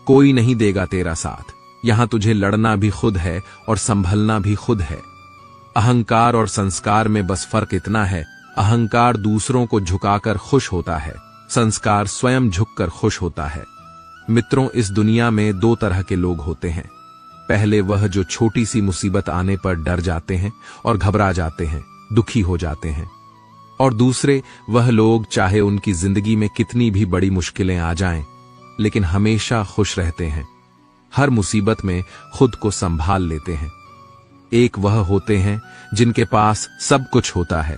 कोई नहीं देगा तेरा साथ। यहां तुझे लड़ना भी खुद है और संभलना भी खुद है। अहंकार और संस्कार में बस फर्क इतना है, अहंकार दूसरों को झुकाकर खुश होता है, संस्कार स्वयं झुककर खुश होता है। मित्रों, इस दुनिया में दो तरह के लोग होते हैं। पहले वह जो छोटी सी मुसीबत आने पर डर जाते हैं और घबरा जाते हैं, दुखी हो जाते हैं। और दूसरे वह लोग चाहे उनकी जिंदगी में कितनी भी बड़ी मुश्किलें आ जाएं, लेकिन हमेशा खुश रहते हैं, हर मुसीबत में खुद को संभाल लेते हैं। एक वह होते हैं जिनके पास सब कुछ होता है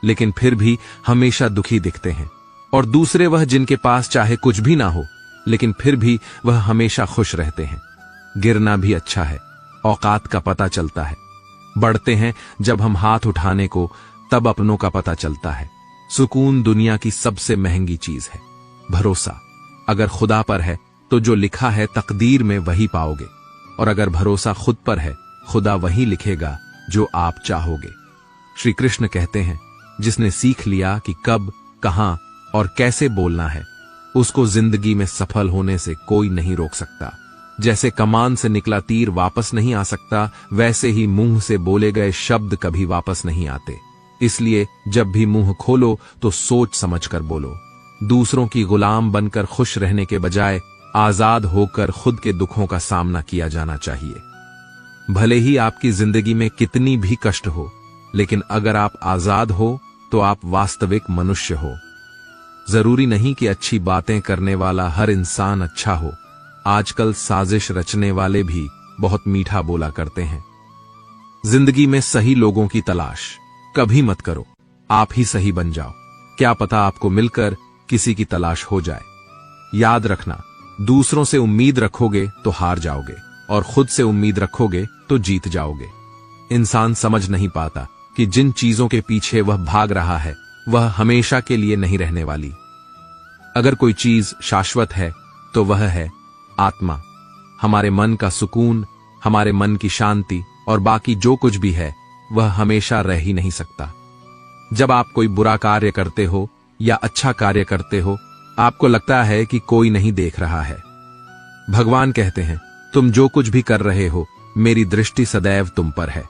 लेकिन फिर भी हमेशा दुखी दिखते हैं, और दूसरे वह जिनके पास चाहे कुछ भी ना हो लेकिन फिर भी वह हमेशा खुश रहते हैं। गिरना भी अच्छा है, औकात का पता चलता है। बढ़ते हैं जब हम हाथ उठाने को, तब अपनों का पता चलता है। सुकून दुनिया की सबसे महंगी चीज है। भरोसा अगर खुदा पर है तो जो लिखा है तकदीर में वही पाओगे, और अगर भरोसा खुद पर है, खुदा वही लिखेगा जो आप चाहोगे। श्री कृष्ण कहते हैं, जिसने सीख लिया कि कब, कहां और कैसे बोलना है, उसको जिंदगी में सफल होने से कोई नहीं रोक सकता। जैसे कमान से निकला तीर वापस नहीं आ सकता, वैसे ही मुंह से बोले गए शब्द कभी वापस नहीं आते। इसलिए जब भी मुंह खोलो तो सोच समझकर बोलो। दूसरों की गुलाम बनकर खुश रहने के बजाय आजाद होकर खुद के दुखों का सामना किया जाना चाहिए। भले ही आपकी जिंदगी में कितनी भी कष्ट हो, लेकिन अगर आप आजाद हो तो आप वास्तविक मनुष्य हो। जरूरी नहीं कि अच्छी बातें करने वाला हर इंसान अच्छा हो। आजकल साजिश रचने वाले भी बहुत मीठा बोला करते हैं। जिंदगी में सही लोगों की तलाश कभी मत करो, आप ही सही बन जाओ। क्या पता आपको मिलकर किसी की तलाश हो जाए। याद रखना, दूसरों से उम्मीद रखोगे तो हार जाओगे, और खुद से उम्मीद रखोगे तो जीत जाओगे। इंसान समझ नहीं पाता कि जिन चीजों के पीछे वह भाग रहा है, वह हमेशा के लिए नहीं रहने वाली। अगर कोई चीज शाश्वत है तो वह है आत्मा, हमारे मन का सुकून, हमारे मन की शांति, और बाकी जो कुछ भी है वह हमेशा रह ही नहीं सकता। जब आप कोई बुरा कार्य करते हो या अच्छा कार्य करते हो, आपको लगता है कि कोई नहीं देख रहा है। भगवान कहते हैं, तुम जो कुछ भी कर रहे हो, मेरी दृष्टि सदैव तुम पर है।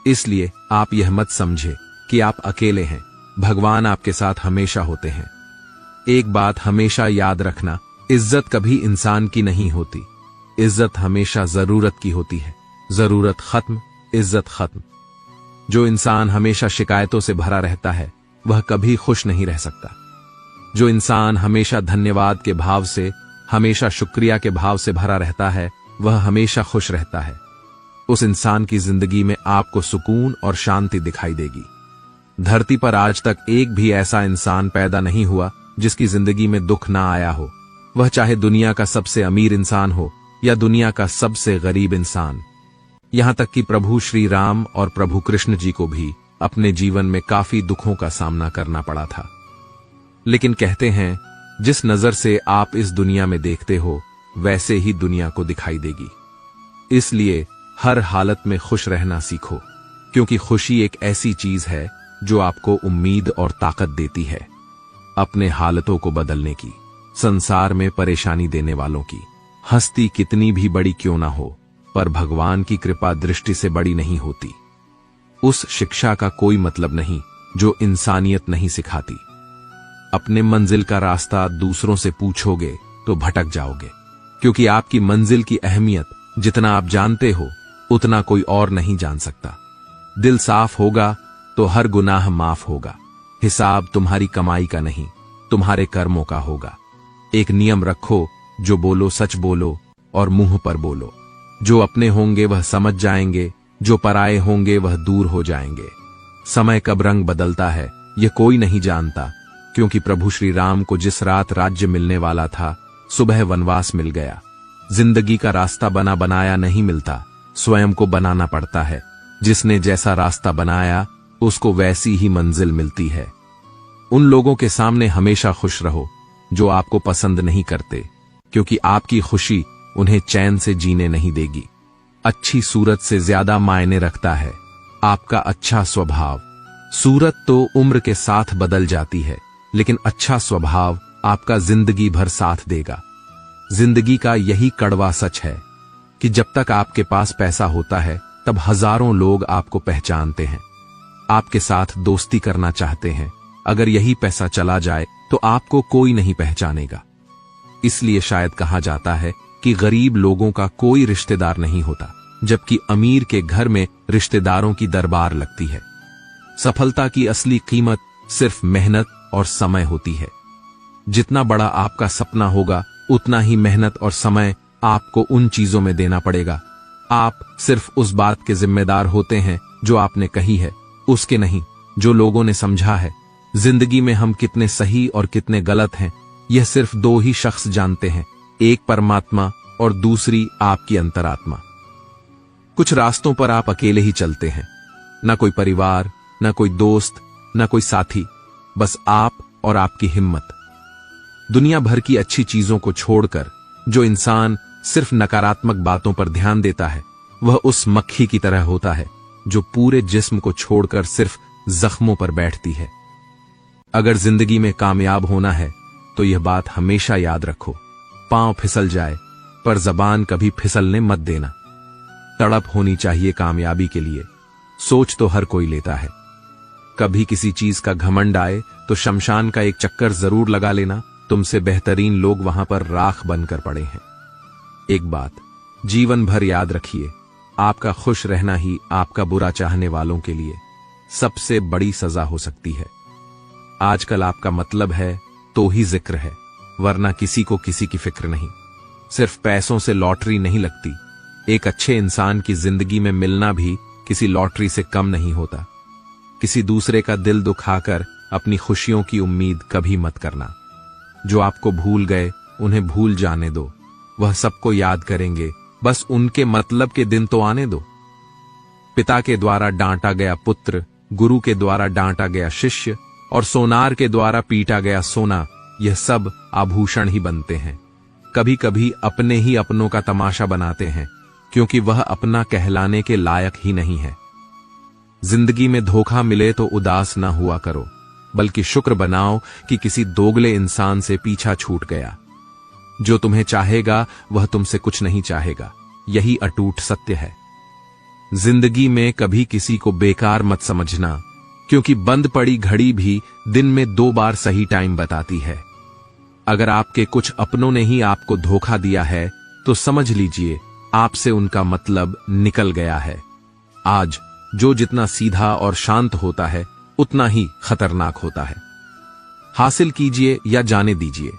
इसलिए आप यह मत समझे कि आप अकेले हैं, भगवान आपके साथ हमेशा होते हैं। एक बात हमेशा याद रखना, इज्जत कभी इंसान की नहीं होती, इज्जत हमेशा जरूरत की होती है। जरूरत खत्म, इज्जत खत्म। जो इंसान हमेशा शिकायतों से भरा रहता है, वह कभी खुश नहीं रह सकता। जो इंसान हमेशा धन्यवाद के भाव से, हमेशा शुक्रिया के भाव से भरा रहता है, वह हमेशा खुश रहता है। उस इंसान की जिंदगी में आपको सुकून और शांति दिखाई देगी। धरती पर आज तक एक भी ऐसा इंसान पैदा नहीं हुआ जिसकी जिंदगी में दुख ना आया हो, वह चाहे दुनिया का सबसे अमीर इंसान हो या दुनिया का सबसे गरीब इंसान। यहां तक कि प्रभु श्री राम और प्रभु कृष्ण जी को भी अपने जीवन में काफी दुखों का सामना करना पड़ा था। लेकिन कहते हैं, जिस नजर से आप इस दुनिया में देखते हो, वैसे ही दुनिया को दिखाई देगी। इसलिए हर हालत में खुश रहना सीखो, क्योंकि खुशी एक ऐसी चीज है जो आपको उम्मीद और ताकत देती है अपने हालतों को बदलने की। संसार में परेशानी देने वालों की हस्ती कितनी भी बड़ी क्यों ना हो, पर भगवान की कृपा दृष्टि से बड़ी नहीं होती। उस शिक्षा का कोई मतलब नहीं जो इंसानियत नहीं सिखाती। अपने मंजिल का रास्ता दूसरों से पूछोगे तो भटक जाओगे, क्योंकि आपकी मंजिल की अहमियत जितना आप जानते हो, उतना कोई और नहीं जान सकता। दिल साफ होगा तो हर गुनाह माफ होगा। हिसाब तुम्हारी कमाई का नहीं, तुम्हारे कर्मों का होगा। एक नियम रखो, जो बोलो सच बोलो और मुंह पर बोलो। जो अपने होंगे वह समझ जाएंगे, जो पराये होंगे वह दूर हो जाएंगे। समय कब रंग बदलता है यह कोई नहीं जानता, क्योंकि प्रभु श्री राम को जिस रात राज्य मिलने वाला था, सुबह वनवास मिल गया। जिंदगी का रास्ता बना बनाया नहीं मिलता, स्वयं को बनाना पड़ता है। जिसने जैसा रास्ता बनाया, उसको वैसी ही मंजिल मिलती है। उन लोगों के सामने हमेशा खुश रहो जो आपको पसंद नहीं करते, क्योंकि आपकी खुशी उन्हें चैन से जीने नहीं देगी। अच्छी सूरत से ज्यादा मायने रखता है आपका अच्छा स्वभाव। सूरत तो उम्र के साथ बदल जाती है, लेकिन अच्छा स्वभाव आपका जिंदगी भर साथ देगा। जिंदगी का यही कड़वा सच है कि जब तक आपके पास पैसा होता है तब हजारों लोग आपको पहचानते हैं, आपके साथ दोस्ती करना चाहते हैं। अगर यही पैसा चला जाए तो आपको कोई नहीं पहचानेगा। इसलिए शायद कहा जाता है कि गरीब लोगों का कोई रिश्तेदार नहीं होता, जबकि अमीर के घर में रिश्तेदारों की दरबार लगती है। सफलता की असली कीमत सिर्फ मेहनत और समय होती है। जितना बड़ा आपका सपना होगा उतना ही मेहनत और समय आपको उन चीजों में देना पड़ेगा। आप सिर्फ उस बात के जिम्मेदार होते हैं जो आपने कही है, उसके नहीं जो लोगों ने समझा है। जिंदगी में हम कितने सही और कितने गलत हैं यह सिर्फ दो ही शख्स जानते हैं, एक परमात्मा और दूसरी आपकी अंतरात्मा। कुछ रास्तों पर आप अकेले ही चलते हैं, ना कोई परिवार, ना कोई दोस्त, ना कोई साथी, बस आप और आपकी हिम्मत। दुनिया भर की अच्छी चीजों को छोड़कर जो इंसान सिर्फ नकारात्मक बातों पर ध्यान देता है वह उस मक्खी की तरह होता है जो पूरे जिस्म को छोड़कर सिर्फ जख्मों पर बैठती है। अगर जिंदगी में कामयाब होना है तो यह बात हमेशा याद रखो, पांव फिसल जाए पर जबान कभी फिसलने मत देना। तड़प होनी चाहिए कामयाबी के लिए, सोच तो हर कोई लेता है। कभी किसी चीज का घमंड आए तो शमशान का एक चक्कर जरूर लगा लेना, तुमसे बेहतरीन लोग वहां पर राख बनकर पड़े हैं। एक बात जीवन भर याद रखिए, आपका खुश रहना ही आपका बुरा चाहने वालों के लिए सबसे बड़ी सजा हो सकती है। आजकल आपका मतलब है तो ही जिक्र है, वरना किसी को किसी की फिक्र नहीं। सिर्फ पैसों से लॉटरी नहीं लगती, एक अच्छे इंसान की जिंदगी में मिलना भी किसी लॉटरी से कम नहीं होता। किसी दूसरे का दिल दुखाकर अपनी खुशियों की उम्मीद कभी मत करना। जो आपको भूल गए उन्हें भूल जाने दो, वह सबको याद करेंगे, बस उनके मतलब के दिन तो आने दो। पिता के द्वारा डांटा गया पुत्र, गुरु के द्वारा डांटा गया शिष्य और सोनार के द्वारा पीटा गया सोना, यह सब आभूषण ही बनते हैं। कभी कभी अपने ही अपनों का तमाशा बनाते हैं क्योंकि वह अपना कहलाने के लायक ही नहीं है। जिंदगी में धोखा मिले तो उदास ना हुआ करो, बल्कि शुक्र बनाओ कि किसी दोगले इंसान से पीछा छूट गया। जो तुम्हें चाहेगा वह तुमसे कुछ नहीं चाहेगा, यही अटूट सत्य है। जिंदगी में कभी किसी को बेकार मत समझना, क्योंकि बंद पड़ी घड़ी भी दिन में 2 बार सही टाइम बताती है। अगर आपके कुछ अपनों ने ही आपको धोखा दिया है तो समझ लीजिए आपसे उनका मतलब निकल गया है। आज जो जितना सीधा और शांत होता है उतना ही खतरनाक होता है। हासिल कीजिए या जाने दीजिए,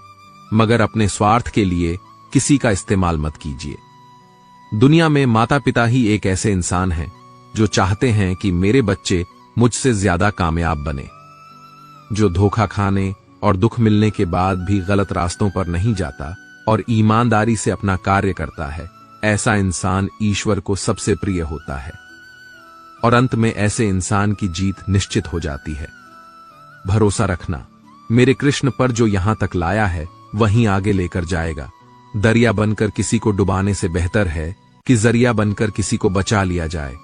मगर अपने स्वार्थ के लिए किसी का इस्तेमाल मत कीजिए। दुनिया में माता पिता ही एक ऐसे इंसान हैं जो चाहते हैं कि मेरे बच्चे मुझसे ज्यादा कामयाब बने। जो धोखा खाने और दुख मिलने के बाद भी गलत रास्तों पर नहीं जाता और ईमानदारी से अपना कार्य करता है, ऐसा इंसान ईश्वर को सबसे प्रिय होता है और अंत में ऐसे इंसान की जीत निश्चित हो जाती है। भरोसा रखना, मेरे कृष्ण पर जो यहां तक लाया है वहीं आगे लेकर जाएगा। दरिया बनकर किसी को डुबाने से बेहतर है कि जरिया बनकर किसी को बचा लिया जाए।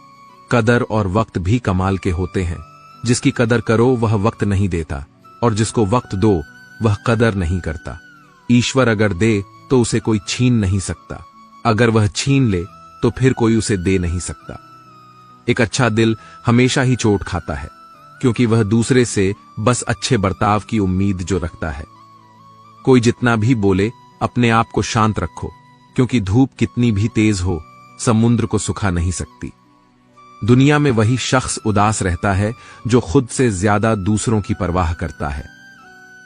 कदर और वक्त भी कमाल के होते हैं। जिसकी कदर करो वह वक्त नहीं देता और जिसको वक्त दो वह कदर नहीं करता। ईश्वर अगर दे तो उसे कोई छीन नहीं सकता, अगर वह छीन ले तो फिर कोई उसे दे नहीं सकता। एक अच्छा दिल हमेशा ही चोट खाता है, क्योंकि वह दूसरे से बस अच्छे बर्ताव की उम्मीद जो रखता है। कोई जितना भी बोले अपने आप को शांत रखो, क्योंकि धूप कितनी भी तेज हो समुद्र को सुखा नहीं सकती। दुनिया में वही शख्स उदास रहता है जो खुद से ज्यादा दूसरों की परवाह करता है।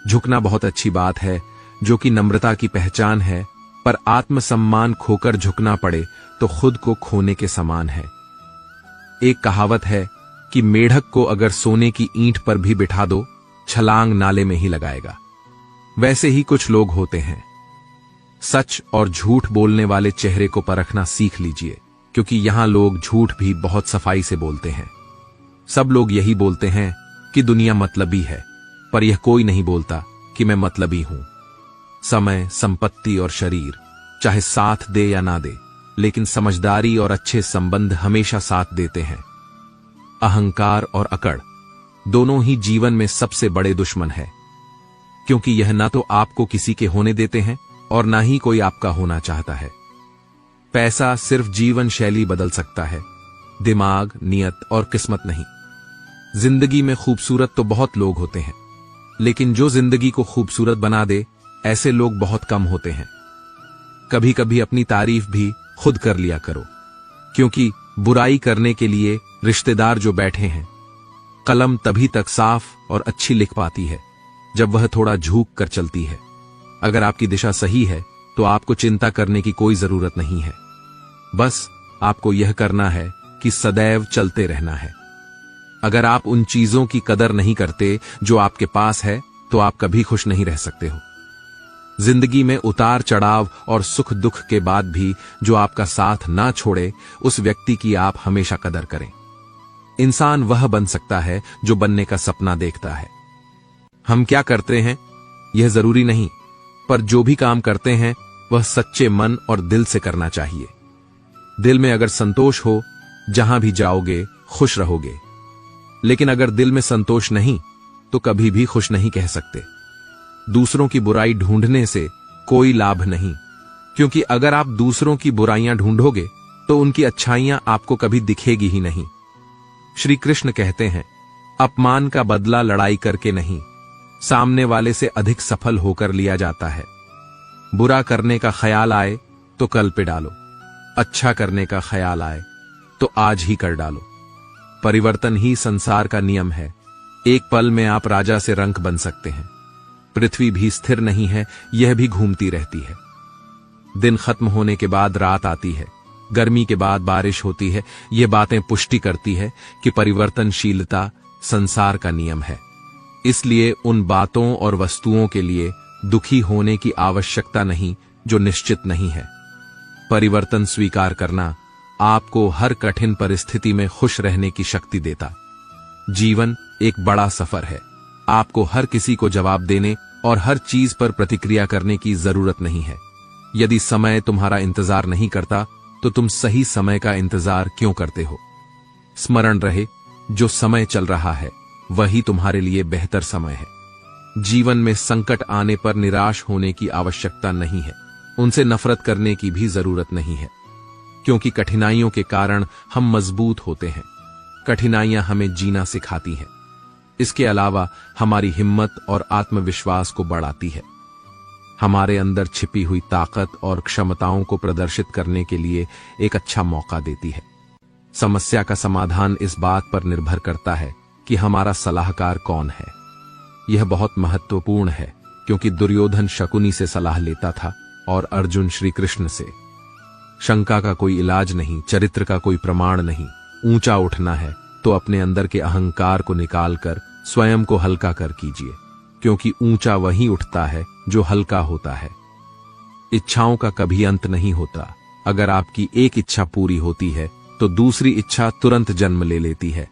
झुकना बहुत अच्छी बात है, जो कि नम्रता की पहचान है, पर आत्मसम्मान खोकर झुकना पड़े तो खुद को खोने के समान है। एक कहावत है कि मेढक को अगर सोने की ईंट पर भी बिठा दो, छलांग नाले में ही लगाएगा। वैसे ही कुछ लोग होते हैं। सच और झूठ बोलने वाले चेहरे को परखना सीख लीजिए, क्योंकि यहां लोग झूठ भी बहुत सफाई से बोलते हैं। सब लोग यही बोलते हैं कि दुनिया मतलबी है, पर यह कोई नहीं बोलता कि मैं मतलबी हूं। समय, संपत्ति और शरीर चाहे साथ दे या ना दे, लेकिन समझदारी और अच्छे संबंध हमेशा साथ देते हैं। अहंकार और अकड़ दोनों ही जीवन में सबसे बड़े दुश्मन है, क्योंकि यह ना तो आपको किसी के होने देते हैं और ना ही कोई आपका होना चाहता है। पैसा सिर्फ जीवन शैली बदल सकता है, दिमाग, नियत और किस्मत नहीं। जिंदगी में खूबसूरत तो बहुत लोग होते हैं, लेकिन जो जिंदगी को खूबसूरत बना दे, ऐसे लोग बहुत कम होते हैं। कभी कभी अपनी तारीफ भी खुद कर लिया करो, क्योंकि बुराई करने के लिए रिश्तेदार जो बैठे हैं, कलम तभी तक साफ और अच्छी लिख पाती है जब वह थोड़ा झुक कर चलती है। अगर आपकी दिशा सही है तो आपको चिंता करने की कोई जरूरत नहीं है। बस आपको यह करना है कि सदैव चलते रहना है। अगर आप उन चीजों की कदर नहीं करते जो आपके पास है, तो आप कभी खुश नहीं रह सकते हो। जिंदगी में उतार चढ़ाव और सुख दुख के बाद भी जो आपका साथ ना छोड़े, उस व्यक्ति की आप हमेशा कदर करें। इंसान वह बन सकता है जो बनने का सपना देखता है। हम क्या करते हैं यह जरूरी नहीं, पर जो भी काम करते हैं वह सच्चे मन और दिल से करना चाहिए। दिल में अगर संतोष हो, जहां भी जाओगे खुश रहोगे। लेकिन अगर दिल में संतोष नहीं, तो कभी भी खुश नहीं कह सकते। दूसरों की बुराई ढूंढने से कोई लाभ नहीं, क्योंकि अगर आप दूसरों की बुराइयां ढूंढोगे तो उनकी अच्छाइयां आपको कभी दिखेगी ही नहीं। श्री कृष्ण कहते हैं, अपमान का बदला लड़ाई करके नहीं, सामने वाले से अधिक सफल होकर लिया जाता है। बुरा करने का ख्याल आए तो कल पे डालो, अच्छा करने का ख्याल आए तो आज ही कर डालो। परिवर्तन ही संसार का नियम है। एक पल में आप राजा से रंक बन सकते हैं। पृथ्वी भी स्थिर नहीं है, यह भी घूमती रहती है। दिन खत्म होने के बाद रात आती है, गर्मी के बाद बारिश होती है। ये बातें पुष्टि करती है कि परिवर्तनशीलता संसार का नियम है। इसलिए उन बातों और वस्तुओं के लिए दुखी होने की आवश्यकता नहीं जो निश्चित नहीं है। परिवर्तन स्वीकार करना आपको हर कठिन परिस्थिति में खुश रहने की शक्ति देता। जीवन एक बड़ा सफर है। आपको हर किसी को जवाब देने और हर चीज पर प्रतिक्रिया करने की जरूरत नहीं है। यदि समय तुम्हारा इंतजार नहीं करता, तो तुम सही समय का इंतजार क्यों करते हो? स्मरण रहे, जो समय चल रहा है वही तुम्हारे लिए बेहतर समय है। जीवन में संकट आने पर निराश होने की आवश्यकता नहीं है। उनसे नफरत करने की भी जरूरत नहीं है, क्योंकि कठिनाइयों के कारण हम मजबूत होते हैं। कठिनाइयां हमें जीना सिखाती हैं। इसके अलावा हमारी हिम्मत और आत्मविश्वास को बढ़ाती है। हमारे अंदर छिपी हुई ताकत और क्षमताओं को प्रदर्शित करने के लिए एक अच्छा मौका देती है। समस्या का समाधान इस बात पर निर्भर करता है कि हमारा सलाहकार कौन है। यह बहुत महत्वपूर्ण है, क्योंकि दुर्योधन शकुनी से सलाह लेता था और अर्जुन श्री कृष्ण से। शंका का कोई इलाज नहीं, चरित्र का कोई प्रमाण नहीं। ऊंचा उठना है तो अपने अंदर के अहंकार को निकालकर स्वयं को हल्का कर कीजिए, क्योंकि ऊंचा वही उठता है जो हल्का होता है। इच्छाओं का कभी अंत नहीं होता। अगर आपकी एक इच्छा पूरी होती है तो दूसरी इच्छा तुरंत जन्म ले लेती है।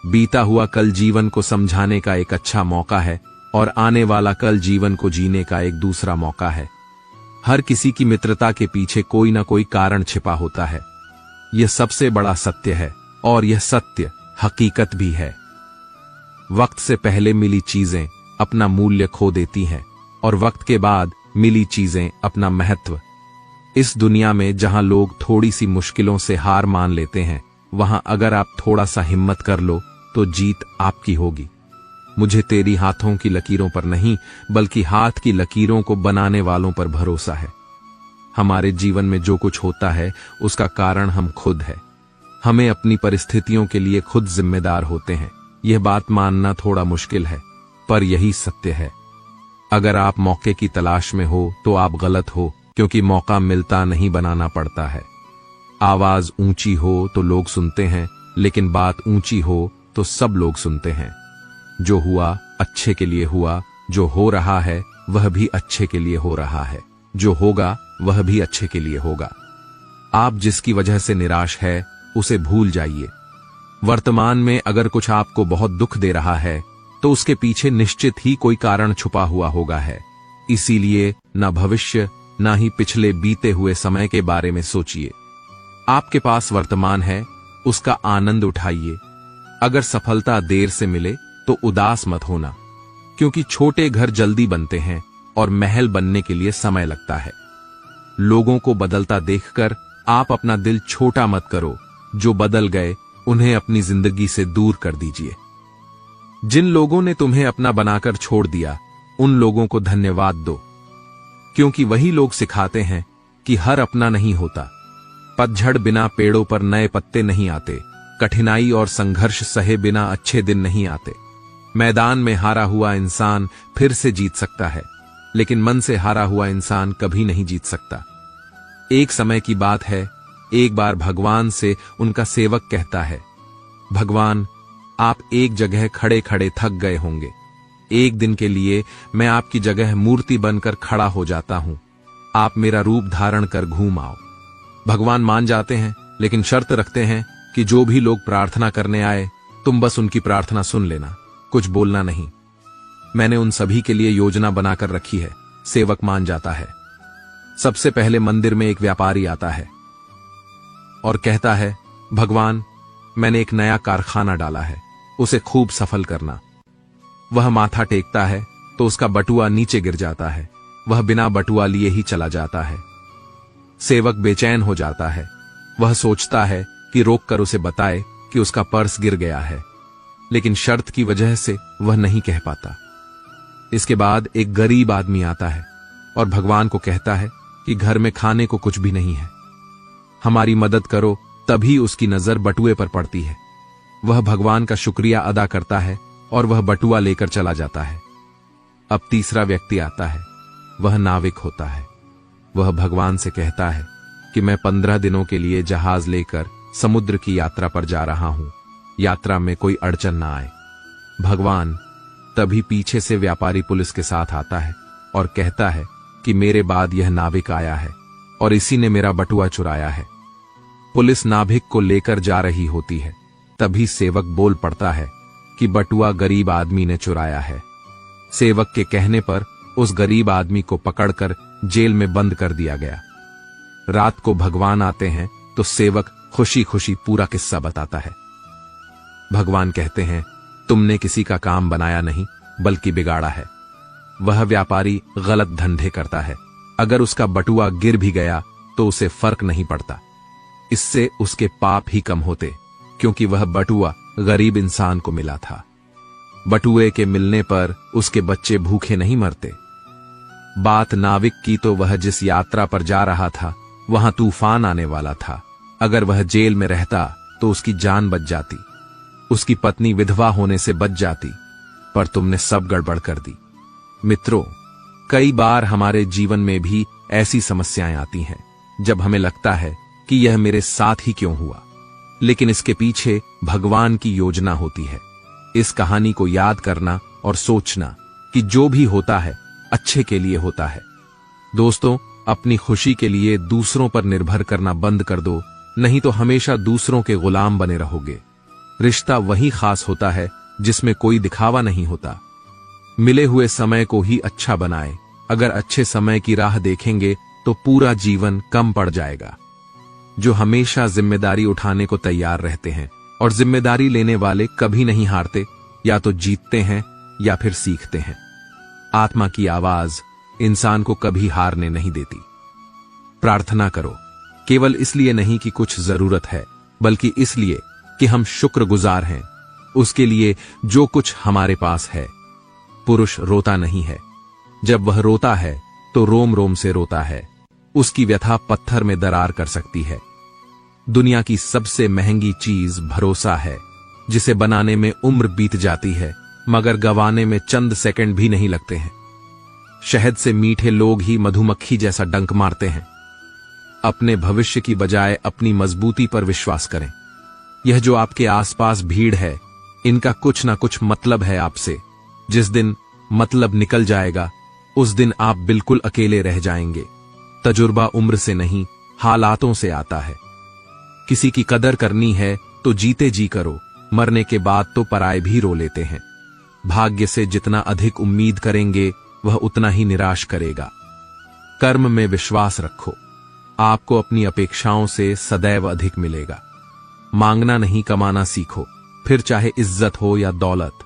बीता हुआ कल जीवन को समझाने का एक अच्छा मौका है और आने वाला कल जीवन को जीने का एक दूसरा मौका है। हर किसी की मित्रता के पीछे कोई ना कोई कारण छिपा होता है। यह सबसे बड़ा सत्य है और यह सत्य हकीकत भी है। वक्त से पहले मिली चीजें अपना मूल्य खो देती हैं और वक्त के बाद मिली चीजें अपना महत्व। इस दुनिया में जहां लोग थोड़ी सी मुश्किलों से हार मान लेते हैं, वहां अगर आप थोड़ा सा हिम्मत कर लो तो जीत आपकी होगी। मुझे तेरी हाथों की लकीरों पर नहीं, बल्कि हाथ की लकीरों को बनाने वालों पर भरोसा है। हमारे जीवन में जो कुछ होता है उसका कारण हम खुद है। हमें अपनी परिस्थितियों के लिए खुद जिम्मेदार होते हैं। यह बात मानना थोड़ा मुश्किल है, पर यही सत्य है। अगर आप मौके की तलाश में हो तो आप गलत हो, क्योंकि मौका मिलता नहीं, बनाना पड़ता है। आवाज ऊंची हो तो लोग सुनते हैं, लेकिन बात ऊंची हो तो सब लोग सुनते हैं। जो हुआ अच्छे के लिए हुआ, जो हो रहा है वह भी अच्छे के लिए हो रहा है, जो होगा वह भी अच्छे के लिए होगा। आप जिसकी वजह से निराश है उसे भूल जाइए। वर्तमान में अगर कुछ आपको बहुत दुख दे रहा है तो उसके पीछे निश्चित ही कोई कारण छुपा हुआ होगा है। इसीलिए न भविष्य न ही पिछले बीते हुए समय के बारे में सोचिए। आपके पास वर्तमान है, उसका आनंद उठाइए। अगर सफलता देर से मिले तो उदास मत होना, क्योंकि छोटे घर जल्दी बनते हैं और महल बनने के लिए समय लगता है। लोगों को बदलता देखकर आप अपना दिल छोटा मत करो। जो बदल गए उन्हें अपनी जिंदगी से दूर कर दीजिए। जिन लोगों ने तुम्हें अपना बनाकर छोड़ दिया, उन लोगों को धन्यवाद दो, क्योंकि वही लोग सिखाते हैं कि हर अपना नहीं होता। पतझड़ बिना पेड़ों पर नए पत्ते नहीं आते। कठिनाई और संघर्ष सहे बिना अच्छे दिन नहीं आते। मैदान में हारा हुआ इंसान फिर से जीत सकता है, लेकिन मन से हारा हुआ इंसान कभी नहीं जीत सकता। एक समय की बात है, एक बार भगवान से उनका सेवक कहता है, भगवान, आप एक जगह खड़े खड़े थक गए होंगे। एक दिन के लिए मैं आपकी जगह मूर्ति बनकर खड़ा हो जाता हूं। आप मेरा रूप धारण कर घूम आओ। भगवान मान जाते हैं, लेकिन शर्त रखते हैं कि जो भी लोग प्रार्थना करने आए, तुम बस उनकी प्रार्थना सुन लेना, कुछ बोलना नहीं। मैंने उन सभी के लिए योजना बनाकर रखी है। सेवक मान जाता है। सबसे पहले मंदिर में एक व्यापारी आता है और कहता है, भगवान, मैंने एक नया कारखाना डाला है, उसे खूब सफल करना। वह माथा टेकता है तो उसका बटुआ नीचे गिर जाता है। वह बिना बटुआ लिए ही चला जाता है। सेवक बेचैन हो जाता है। वह सोचता है कि रोककर उसे बताए कि उसका पर्स गिर गया है, लेकिन शर्त की वजह से वह नहीं कह पाता। इसके बाद एक गरीब आदमी आता है और भगवान को कहता है कि घर में खाने को कुछ भी नहीं है, हमारी मदद करो। तभी उसकी नजर बटुए पर पड़ती है। वह भगवान का शुक्रिया अदा करता है और वह बटुआ लेकर चला जाता है। अब तीसरा व्यक्ति आता है। वह नाविक होता है। वह भगवान से कहता है कि मैं 15 दिनों के लिए जहाज लेकर समुद्र की यात्रा पर जा रहा हूं। यात्रा में कोई अड़चन ना आए। भगवान। तभी पीछे से व्यापारी पुलिस के साथ आता है और कहता है कि मेरे बाद यह नाविक आया है और इसी ने मेरा बटुआ चुराया है। पुलिस नाविक को लेकर जा रही होती है। तभी सेवक बोल पड़ता है कि बटुआ गरीब आदमी ने चुराया है। सेवक के कहने पर उस गरीब आदमी को पकड़कर जेल में बंद कर दिया गया। रात को भगवान आते हैं तो सेवक खुशी खुशी पूरा किस्सा बताता है। भगवान कहते हैं, तुमने किसी का काम बनाया नहीं बल्कि बिगाड़ा है। वह व्यापारी गलत धंधे करता है। अगर उसका बटुआ गिर भी गया तो उसे फर्क नहीं पड़ता। इससे उसके पाप ही कम होते, क्योंकि वह बटुआ गरीब इंसान को मिला था। बटुए के मिलने पर उसके बच्चे भूखे नहीं मरते। बात नाविक की तो वह जिस यात्रा पर जा रहा था वहां तूफान आने वाला था। अगर वह जेल में रहता तो उसकी जान बच जाती, उसकी पत्नी विधवा होने से बच जाती, पर तुमने सब गड़बड़ कर दी। मित्रों, कई बार हमारे जीवन में भी ऐसी समस्याएं आती हैं जब हमें लगता है कि यह मेरे साथ ही क्यों हुआ, लेकिन इसके पीछे भगवान की योजना होती है। इस कहानी को याद करना और सोचना कि जो भी होता है अच्छे के लिए होता है। दोस्तों, अपनी खुशी के लिए दूसरों पर निर्भर करना बंद कर दो, नहीं तो हमेशा दूसरों के गुलाम बने रहोगे। रिश्ता वही खास होता है जिसमें कोई दिखावा नहीं होता। मिले हुए समय को ही अच्छा बनाएं। अगर अच्छे समय की राह देखेंगे तो पूरा जीवन कम पड़ जाएगा। जो हमेशा जिम्मेदारी उठाने को तैयार रहते हैं और जिम्मेदारी लेने वाले कभी नहीं हारते, या तो जीतते हैं या फिर सीखते हैं। आत्मा की आवाज इंसान को कभी हारने नहीं देती। प्रार्थना करो, केवल इसलिए नहीं कि कुछ जरूरत है, बल्कि इसलिए कि हम शुक्रगुजार हैं उसके लिए जो कुछ हमारे पास है। पुरुष रोता नहीं है, जब वह रोता है तो रोम रोम से रोता है। उसकी व्यथा पत्थर में दरार कर सकती है। दुनिया की सबसे महंगी चीज भरोसा है, जिसे बनाने में उम्र बीत जाती है मगर गंवाने में चंद सेकंड भी नहीं लगते हैं। शहद से मीठे लोग ही मधुमक्खी जैसा डंक मारते हैं। अपने भविष्य की बजाय अपनी मजबूती पर विश्वास करें। यह जो आपके आसपास भीड़ है, इनका कुछ ना कुछ मतलब है आपसे। जिस दिन मतलब निकल जाएगा उस दिन आप बिल्कुल अकेले रह जाएंगे। तजुर्बा उम्र से नहीं, हालातों से आता है। किसी की कदर करनी है तो जीते जी करो, मरने के बाद तो पराए भी रो लेते हैं। भाग्य से जितना अधिक उम्मीद करेंगे वह उतना ही निराश करेगा। कर्म में विश्वास रखो, आपको अपनी अपेक्षाओं से सदैव अधिक मिलेगा। मांगना नहीं, कमाना सीखो, फिर चाहे इज्जत हो या दौलत।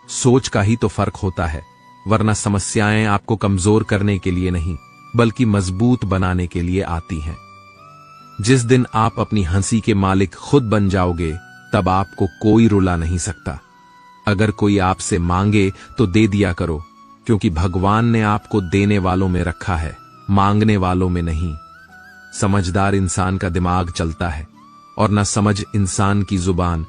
सोच का ही तो फर्क होता है। वरना समस्याएं आपको कमजोर करने के लिए नहीं बल्कि मजबूत बनाने के लिए आती हैं। जिस दिन आप अपनी हंसी के मालिक खुद बन जाओगे तब आपको कोई रुला नहीं सकता। अगर कोई आपसे मांगे तो दे दिया करो, क्योंकि भगवान ने आपको देने वालों में रखा है, मांगने वालों में नहीं। समझदार इंसान का दिमाग चलता है और न समझ इंसान की जुबान।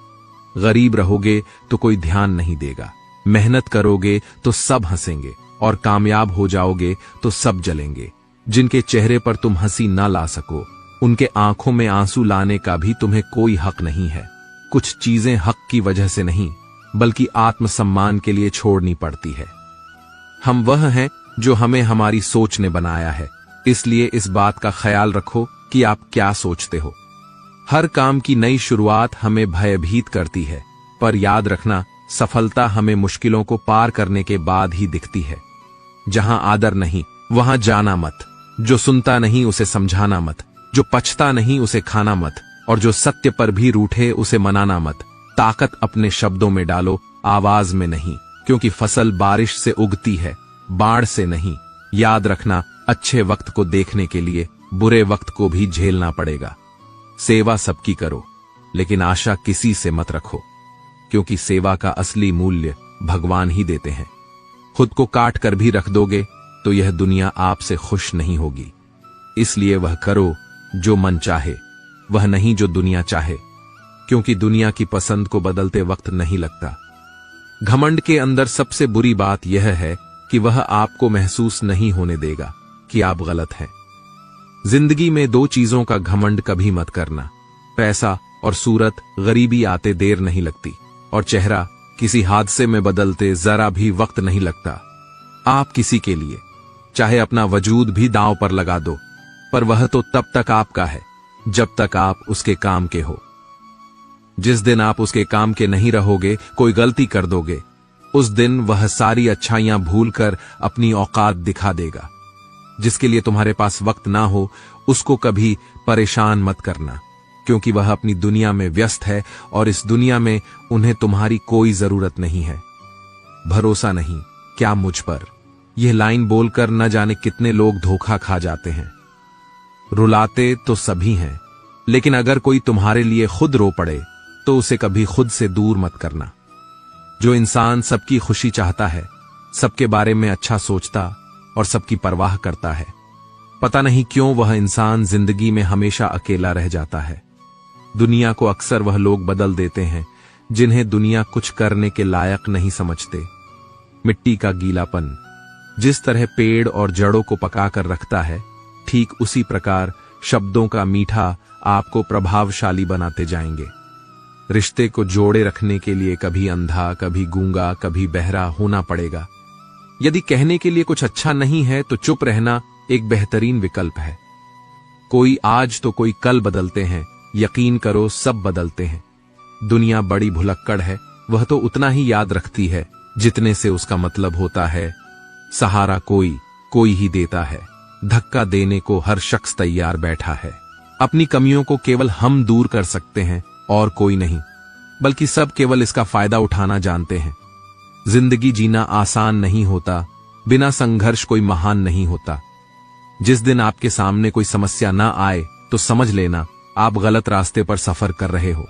गरीब रहोगे तो कोई ध्यान नहीं देगा, मेहनत करोगे तो सब हंसेंगे और कामयाब हो जाओगे तो सब जलेंगे। जिनके चेहरे पर तुम हंसी ना ला सको उनके आंखों में आंसू लाने का भी तुम्हें कोई हक नहीं है। कुछ चीजें हक की वजह से नहीं बल्कि आत्मसम्मान के लिए छोड़नी पड़ती है। हम वह हैं जो हमें हमारी सोच ने बनाया है, इसलिए इस बात का ख्याल रखो कि आप क्या सोचते हो। हर काम की नई शुरुआत हमें भयभीत करती है, पर याद रखना सफलता हमें मुश्किलों को पार करने के बाद ही दिखती है। जहां आदर नहीं वहां जाना मत, जो सुनता नहीं उसे समझाना मत, जो पछता नहीं उसे खाना मत, और जो सत्य पर भी रूठे उसे मनाना मत। ताकत अपने शब्दों में डालो, आवाज में नहीं, क्योंकि फसल बारिश से उगती है, बाढ़ से नहीं। याद रखना, अच्छे वक्त को देखने के लिए बुरे वक्त को भी झेलना पड़ेगा। सेवा सबकी करो, लेकिन आशा किसी से मत रखो, क्योंकि सेवा का असली मूल्य भगवान ही देते हैं। खुद को काट कर भी रख दोगे तो यह दुनिया आपसे खुश नहीं होगी। इसलिए वह करो जो मन चाहे, वह नहीं जो दुनिया चाहे, क्योंकि दुनिया की पसंद को बदलते वक्त नहीं लगता। घमंड के अंदर सबसे बुरी बात यह है कि वह आपको महसूस नहीं होने देगा कि आप गलत हैं। जिंदगी में दो चीजों का घमंड कभी मत करना, पैसा और सूरत। गरीबी आते देर नहीं लगती और चेहरा किसी हादसे में बदलते जरा भी वक्त नहीं लगता। आप किसी के लिए चाहे अपना वजूद भी दांव पर लगा दो, पर वह तो तब तक आपका है जब तक आप उसके काम के हो। जिस दिन आप उसके काम के नहीं रहोगे, कोई गलती कर दोगे, उस दिन वह सारी अच्छाइयां भूलकर अपनी औकात दिखा देगा। जिसके लिए तुम्हारे पास वक्त ना हो उसको कभी परेशान मत करना, क्योंकि वह अपनी दुनिया में व्यस्त है और इस दुनिया में उन्हें तुम्हारी कोई जरूरत नहीं है। भरोसा नहीं क्या मुझ पर, यह लाइन बोलकर न जाने कितने लोग धोखा खा जाते हैं। रुलाते तो सभी हैं, लेकिन अगर कोई तुम्हारे लिए खुद रो पड़े तो उसे कभी खुद से दूर मत करना। जो इंसान सबकी खुशी चाहता है, सबके बारे में अच्छा सोचता और सबकी परवाह करता है, पता नहीं क्यों वह इंसान जिंदगी में हमेशा अकेला रह जाता है। दुनिया को अक्सर वह लोग बदल देते हैं जिन्हें दुनिया कुछ करने के लायक नहीं समझते। मिट्टी का गीलापन जिस तरह पेड़ और जड़ों को पकाकर रखता है, ठीक उसी प्रकार शब्दों का मीठा आपको प्रभावशाली बनाते जाएंगे। रिश्ते को जोड़े रखने के लिए कभी अंधा, कभी गूंगा, कभी बहरा होना पड़ेगा। यदि कहने के लिए कुछ अच्छा नहीं है तो चुप रहना एक बेहतरीन विकल्प है। कोई आज तो कोई कल बदलते हैं, यकीन करो सब बदलते हैं। दुनिया बड़ी भुलक्कड़ है, वह तो उतना ही याद रखती है जितने से उसका मतलब होता है। सहारा कोई ही देता है, धक्का देने को हर शख्स तैयार बैठा है। अपनी कमियों को केवल हम दूर कर सकते हैं और कोई नहीं, बल्कि सब केवल इसका फायदा उठाना जानते हैं। जिंदगी जीना आसान नहीं होता, बिना संघर्ष कोई महान नहीं होता। जिस दिन आपके सामने कोई समस्या ना आए तो समझ लेना आप गलत रास्ते पर सफर कर रहे हो।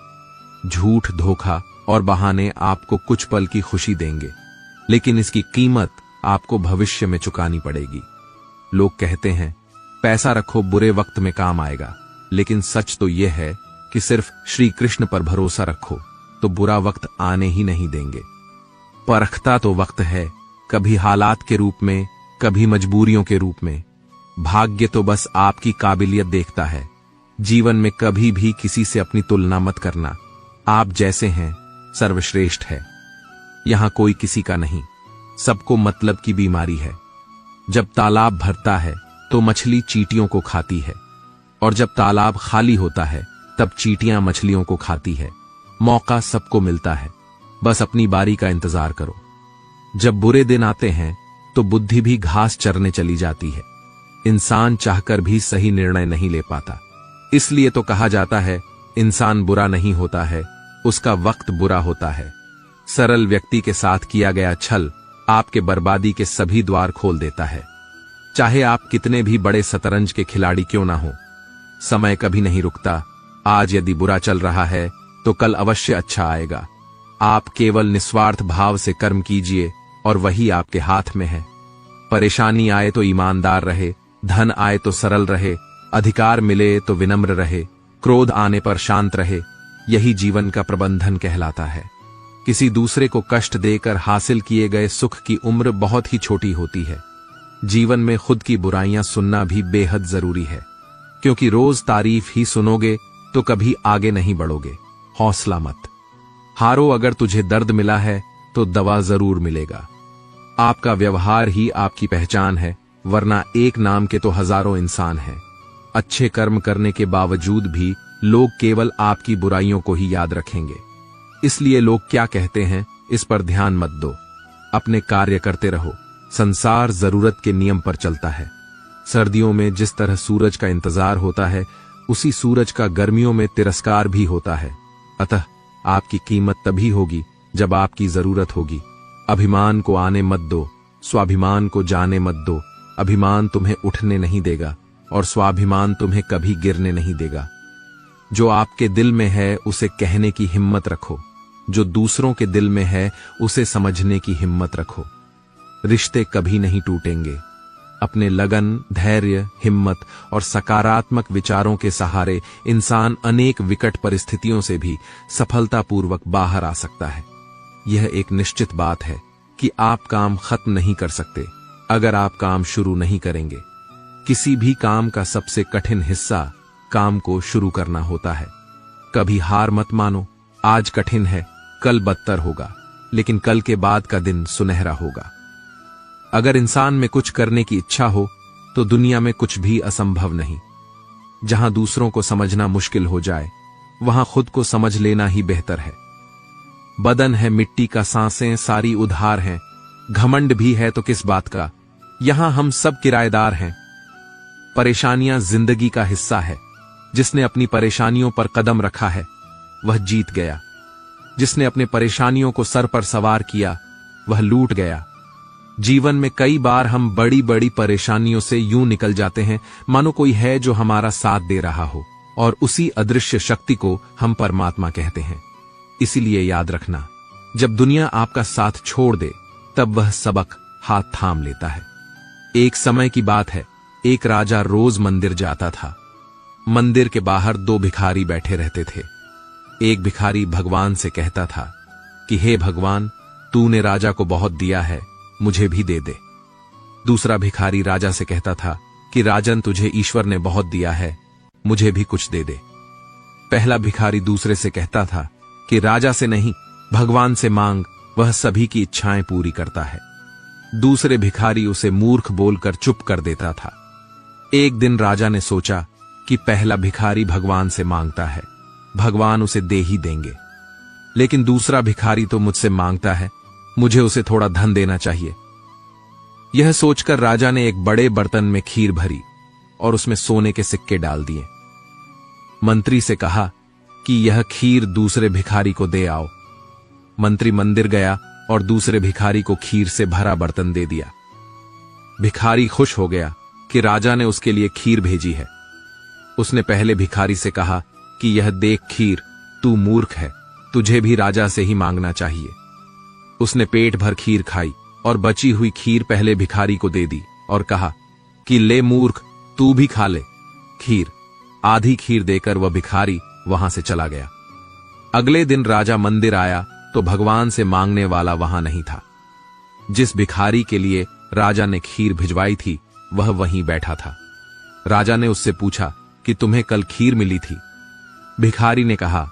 झूठ, धोखा और बहाने आपको कुछ पल की खुशी देंगे, लेकिन इसकी कीमत आपको भविष्य में चुकानी पड़ेगी। लोग कहते हैं पैसा रखो बुरे वक्त में काम आएगा, लेकिन सच तो यह है कि सिर्फ श्री कृष्ण पर भरोसा रखो तो बुरा वक्त आने ही नहीं देंगे। परखता तो वक्त है, कभी हालात के रूप में, कभी मजबूरियों के रूप में। भाग्य तो बस आपकी काबिलियत देखता है। जीवन में कभी भी किसी से अपनी तुलना मत करना। आप जैसे हैं सर्वश्रेष्ठ है। यहां कोई किसी का नहीं, सबको मतलब की बीमारी है। जब तालाब भरता है तो मछली चींटियों को खाती है, और जब तालाब खाली होता है तब चींटियां मछलियों को खाती है। मौका सबको मिलता है, बस अपनी बारी का इंतजार करो। जब बुरे दिन आते हैं तो बुद्धि भी घास चरने चली जाती है। इंसान चाहकर भी सही निर्णय नहीं ले पाता। इसलिए तो कहा जाता है इंसान बुरा नहीं होता है, उसका वक्त बुरा होता है। सरल व्यक्ति के साथ किया गया छल आपके बर्बादी के सभी द्वार खोल देता है। चाहे आप कितने भी बड़े शतरंज के खिलाड़ी क्यों ना हो, समय कभी नहीं रुकता। आज यदि बुरा चल रहा है तो कल अवश्य अच्छा आएगा। आप केवल निस्वार्थ भाव से कर्म कीजिए और वही आपके हाथ में है। परेशानी आए तो ईमानदार रहे, धन आए तो सरल रहे, अधिकार मिले तो विनम्र रहे, क्रोध आने पर शांत रहे। यही जीवन का प्रबंधन कहलाता है। किसी दूसरे को कष्ट देकर हासिल किए गए सुख की उम्र बहुत ही छोटी होती है। जीवन में खुद की बुराइयां सुनना भी बेहद जरूरी है, क्योंकि रोज तारीफ ही सुनोगे तो कभी आगे नहीं बढ़ोगे। हौसला मत हारो। अगर तुझे दर्द मिला है तो दवा जरूर मिलेगा। आपका व्यवहार ही आपकी पहचान है, वरना एक नाम के तो हजारों इंसान हैं। अच्छे कर्म करने के बावजूद भी लोग केवल आपकी बुराइयों को ही याद रखेंगे। इसलिए लोग क्या कहते हैं इस पर ध्यान मत दो। अपने कार्य करते रहो। संसार जरूरत के नियम पर चलता है। सर्दियों में जिस तरह सूरज का इंतजार होता है, उसी सूरज का गर्मियों में तिरस्कार भी होता है। अतः आपकी कीमत तभी होगी जब आपकी जरूरत होगी। अभिमान को आने मत दो, स्वाभिमान को जाने मत दो। अभिमान तुम्हें उठने नहीं देगा और स्वाभिमान तुम्हें कभी गिरने नहीं देगा। जो आपके दिल में है उसे कहने की हिम्मत रखो। जो दूसरों के दिल में है उसे समझने की हिम्मत रखो। रिश्ते कभी नहीं टूटेंगे। अपने लगन, धैर्य, हिम्मत और सकारात्मक विचारों के सहारे इंसान अनेक विकट परिस्थितियों से भी सफलतापूर्वक बाहर आ सकता है। यह एक निश्चित बात है कि आप काम खत्म नहीं कर सकते अगर आप काम शुरू नहीं करेंगे। किसी भी काम का सबसे कठिन हिस्सा काम को शुरू करना होता है। कभी हार मत मानो। आज कठिन है, कल बदतर होगा, लेकिन कल के बाद का दिन सुनहरा होगा। अगर इंसान में कुछ करने की इच्छा हो तो दुनिया में कुछ भी असंभव नहीं। जहां दूसरों को समझना मुश्किल हो जाए, वहां खुद को समझ लेना ही बेहतर है। बदन है मिट्टी का, सांसें सारी उधार हैं। घमंड भी है तो किस बात का, यहां हम सब किराएदार हैं। परेशानियां जिंदगी का हिस्सा है। जिसने अपनी परेशानियों पर कदम रखा है वह जीत गया। जिसने अपने परेशानियों को सर पर सवार किया वह लूट गया। जीवन में कई बार हम बड़ी बड़ी परेशानियों से यूं निकल जाते हैं मानो कोई है जो हमारा साथ दे रहा हो, और उसी अदृश्य शक्ति को हम परमात्मा कहते हैं। इसीलिए याद रखना, जब दुनिया आपका साथ छोड़ दे तब वह सबक हाथ थाम लेता है। एक समय की बात है, एक राजा रोज मंदिर जाता था। मंदिर के बाहर दो भिखारी बैठे रहते थे। एक भिखारी भगवान से कहता था कि हे भगवान, तूने राजा को बहुत दिया है, मुझे भी दे दे। दूसरा भिखारी राजा से कहता था कि राजन, तुझे ईश्वर ने बहुत दिया है, मुझे भी कुछ दे दे। पहला भिखारी दूसरे से कहता था कि राजा से नहीं, भगवान से मांग, वह सभी की इच्छाएं पूरी करता है। दूसरे भिखारी उसे मूर्ख बोलकर चुप कर देता था। एक दिन राजा ने सोचा कि पहला भिखारी भगवान से मांगता है, भगवान उसे दे ही देंगे, लेकिन दूसरा भिखारी तो मुझसे मांगता है, मुझे उसे थोड़ा धन देना चाहिए। यह सोचकर राजा ने एक बड़े बर्तन में खीर भरी और उसमें सोने के सिक्के डाल दिए। मंत्री से कहा कि यह खीर दूसरे भिखारी को दे आओ। मंत्री मंदिर गया और दूसरे भिखारी को खीर से भरा बर्तन दे दिया। भिखारी खुश हो गया कि राजा ने उसके लिए खीर भेजी है। उसने पहले भिखारी से कहा कि यह देख खीर, तू मूर्ख है, तुझे भी राजा से ही मांगना चाहिए। उसने पेट भर खीर खाई और बची हुई खीर पहले भिखारी को दे दी और कहा कि ले मूर्ख, तू भी खा ले खीर। आधी खीर देकर वह भिखारी वहां से चला गया। अगले दिन राजा मंदिर आया तो भगवान से मांगने वाला वहां नहीं था। जिस भिखारी के लिए राजा ने खीर भिजवाई थी वह वहीं बैठा था। राजा ने उससे पूछा कि तुम्हें कल खीर मिली थी? भिखारी ने कहा